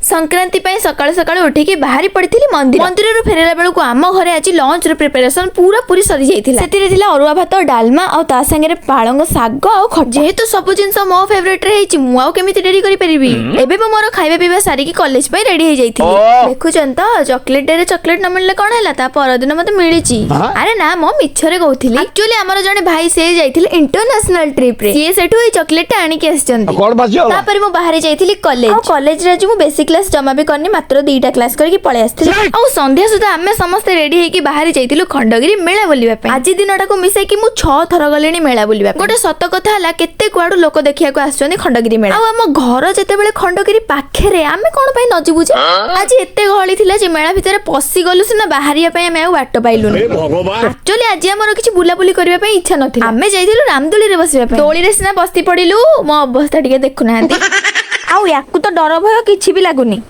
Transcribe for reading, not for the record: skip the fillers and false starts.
संक्रांति सकाल सकाल उठिकी बाहरी पड़ी मंदिर फेरला बेलू आम घरे आज लंच प्रिपरेशन पूरा पूरी सरी जाइथिला अरुआ भात डालमा और ता संगे पालंग साग और खटा जेहेतु सब जिनस मो फेवरेट रे हिची मु आउ केमिति रेडी करि परिबी एबे मो मोर खाइबा पीबा सारी की कॉलेज पे रेडी हो जाइथिली देखुचन त चॉकलेट डे रे चॉकलेट न मिलले कोन हैला ता पर दिन मते मिलिची अरे ना मो मिछरे कहउथिली एक्चुअली हमर जने भाई से जाइथिले इंटरनेशनल ट्रिप रे ये सेठु ए चॉकलेट आनी के आछचंती कोन बाजियो ता पर मो बाहर जाइथिली कॉलेज रे मु बेसिक क्लास जमा भी करनी मात्र 2टा क्लास करके पळे आस्थिली आ संध्या सुधा आमे समस्त रेडी हेकी बाहर जाइथिलु खंडगिरी मेला बुलिबा पे आज दिनटा को मिसे कि मु 6 थर गलेनी मेला बुलिबा गोटे सत कथा हला केते कुआडू लोक देखिया को आछचंती खंडगिरी मेला आ हम घर जते बेले खंडगिरी पाखे आमे कौन पाई न जीवु आज एते गहली थिला जे मेला भितर पसी गलु सिना बाहरिया पई आमे बाट पाइलुनी एक्चुअली आज हमर किछि बुलाबुली करबा पई इच्छा नथिला आमे जाइथिलु रामदोली रे बसिबा पई दोली रे सिना बस्ती पडिलु मो अवस्था टिके देखु नाहंती आउ याकु तो डर भय किछि भी लागुनी।